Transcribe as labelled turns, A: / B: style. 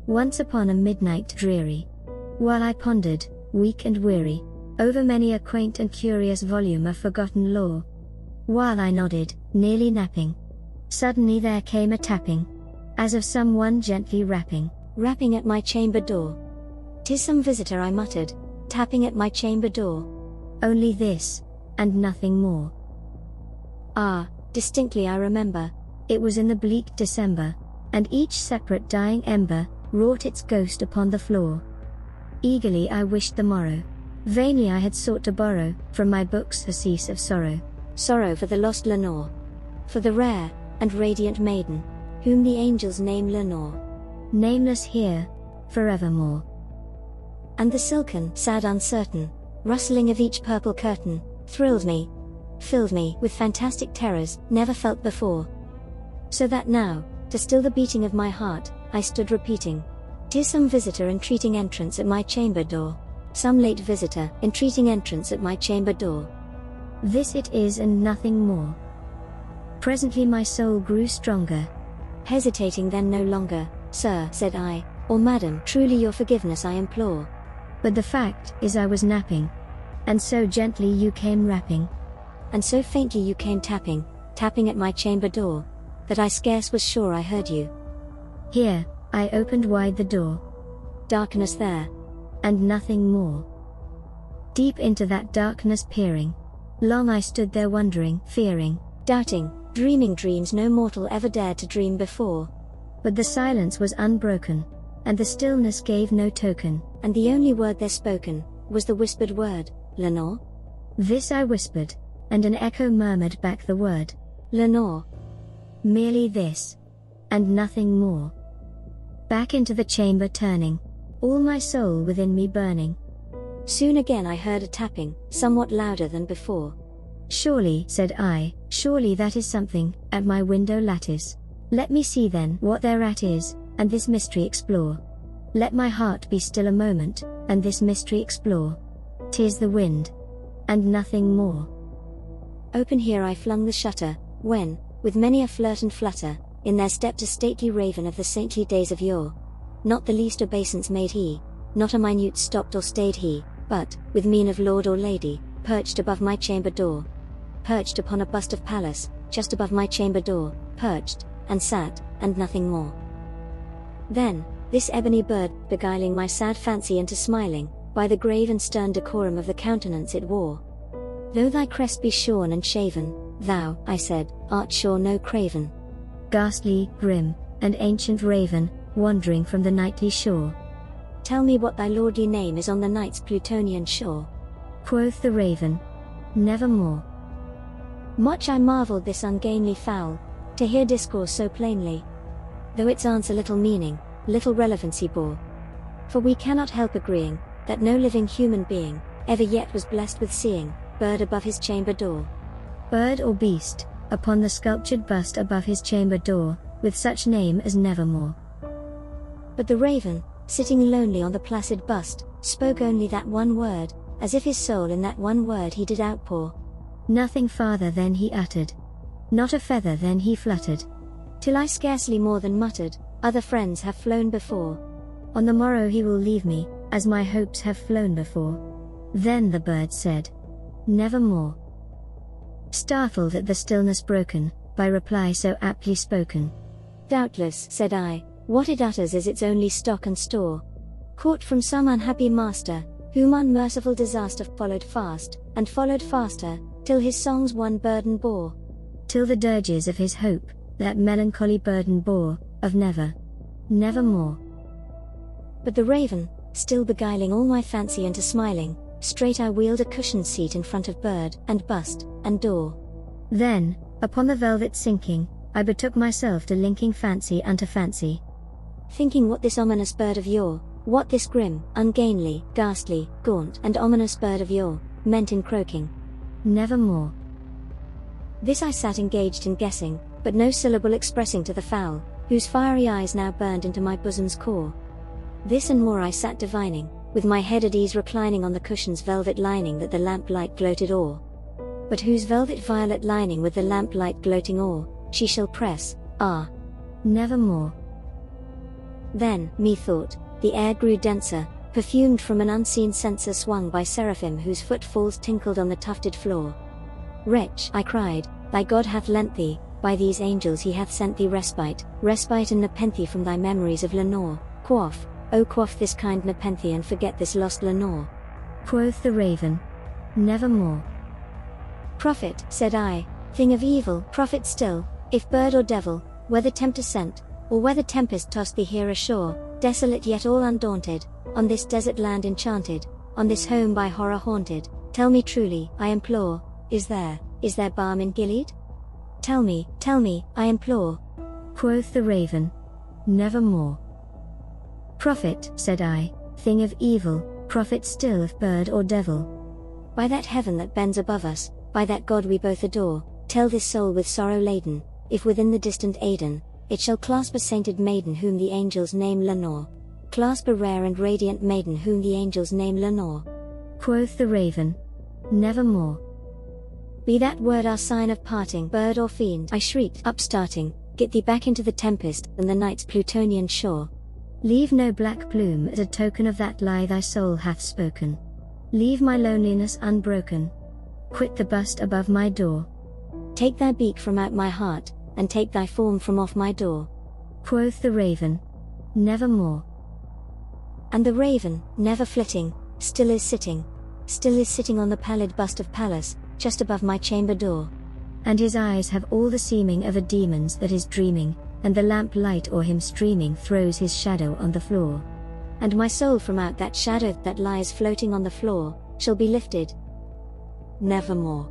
A: Once upon a midnight dreary, while I pondered, weak and weary, over many a quaint and curious volume of forgotten lore, while I nodded, nearly napping, suddenly there came a tapping, as of someone gently rapping at my chamber door. "'Tis some visitor," I muttered, tapping at my chamber door. Only this, and nothing more. Ah, distinctly I remember, it was in the bleak December, and each separate dying ember wrought its ghost upon the floor. Eagerly I wished the morrow. Vainly I had sought to borrow from my books a cease of sorrow. Sorrow for the lost Lenore, for the rare and radiant maiden, whom the angels name Lenore, nameless here, forevermore. And the silken, sad, uncertain rustling of each purple curtain thrilled me, filled me with fantastic terrors never felt before. So that now, to still the beating of my heart, I stood repeating, "'Tis some visitor entreating entrance at my chamber door. Some late visitor entreating entrance at my chamber door. This it is and nothing more." Presently my soul grew stronger. Hesitating then no longer, "Sir," said I, "or madam, truly your forgiveness I implore. But the fact is I was napping, and so gently you came rapping, and so faintly you came tapping at my chamber door, that I scarce was sure I heard you." Here, I opened wide the door. Darkness there, and nothing more. Deep into that darkness peering, long I stood there wondering, fearing, doubting, dreaming dreams no mortal ever dared to dream before. But the silence was unbroken, and the stillness gave no token, and the only word there spoken was the whispered word, "Lenore?" This I whispered, and an echo murmured back the word, "Lenore." Merely this, and nothing more. Back into the chamber turning, all my soul within me burning. Soon again I heard a tapping, somewhat louder than before. "Surely," said I, "surely that is something at my window lattice. Let me see then what thereat is, and this mystery explore. Let my heart be still a moment, and this mystery explore. 'Tis the wind, and nothing more." Open here I flung the shutter, when, with many a flirt and flutter, in there stepped a stately raven of the saintly days of yore. Not the least obeisance made he, not a minute stopped or stayed he, but, with mien of lord or lady, perched above my chamber door. Perched upon a bust of Pallas, just above my chamber door, perched, and sat, and nothing more. Then, this ebony bird, beguiling my sad fancy into smiling, by the grave and stern decorum of the countenance it wore. "Though thy crest be shorn and shaven, thou," I said, "art sure no craven. Ghastly, grim, and ancient raven, wandering from the nightly shore. Tell me what thy lordly name is on the night's Plutonian shore." Quoth the raven, "Nevermore." Much I marveled this ungainly fowl, to hear discourse so plainly, though its answer little meaning, little relevancy bore. For we cannot help agreeing, that no living human being, ever yet was blessed with seeing, bird above his chamber door. Bird or beast, upon the sculptured bust above his chamber door, with such name as Nevermore. But the raven, sitting lonely on the placid bust, spoke only that one word, as if his soul in that one word he did outpour. Nothing farther then he uttered, not a feather then he fluttered, till I scarcely more than muttered, "Other friends have flown before. On the morrow he will leave me, as my hopes have flown before." Then the bird said, "Nevermore." Startled at the stillness broken, by reply so aptly spoken. "Doubtless," said I, "what it utters is its only stock and store, caught from some unhappy master, whom unmerciful disaster followed fast, and followed faster, till his songs one burden bore. Till the dirges of his hope, that melancholy burden bore, of nevermore." But the raven, still beguiling all my fancy into smiling, straight I wheeled a cushioned seat in front of bird, and bust, and door. Then, upon the velvet sinking, I betook myself to linking fancy unto fancy. Thinking what this ominous bird of yore, what this grim, ungainly, ghastly, gaunt, and ominous bird of yore, meant in croaking, "Nevermore." This I sat engaged in guessing, but no syllable expressing to the fowl, whose fiery eyes now burned into my bosom's core. This and more I sat divining, with my head at ease reclining on the cushion's velvet lining that the lamplight gloated o'er. But whose velvet violet lining with the lamplight gloating o'er, she shall press, nevermore. Then, methought, the air grew denser, perfumed from an unseen censer swung by seraphim whose footfalls tinkled on the tufted floor. Wretch, I cried, thy God hath lent thee, by these angels he hath sent thee respite, respite and nepenthe from thy memories of Lenore. Quaff, oh quaff this kind nepenthe and forget this lost Lenore. Quoth the raven, Nevermore. Prophet, said I, thing of evil, prophet still, if bird or devil, whether tempter sent, or whether tempest tossed thee here ashore, desolate yet all undaunted, on this desert land enchanted, on this home by horror haunted, tell me truly, I implore, is there balm in Gilead? Tell me, I implore. Quoth the raven, Nevermore. Prophet, said I, thing of evil, prophet still if bird or devil. By that heaven that bends above us, by that God we both adore, tell this soul with sorrow laden, if within the distant Aidenn, it shall clasp a sainted maiden whom the angels name Lenore. Clasp a rare and radiant maiden whom the angels name Lenore. Quoth the raven, Nevermore. Be that word our sign of parting, bird or fiend, I shrieked, upstarting, get thee back into the tempest and the night's Plutonian shore. Leave no black plume as a token of that lie thy soul hath spoken. Leave my loneliness unbroken. Quit the bust above my door. Take thy beak from out my heart, and take thy form from off my door. Quoth the raven, Nevermore. And the raven, never flitting, still is sitting on the pallid bust of Pallas, just above my chamber door. And his eyes have all the seeming of a demon's that is dreaming, and the lamp light o'er him streaming throws his shadow on the floor. And my soul from out that shadow that lies floating on the floor, shall be lifted nevermore.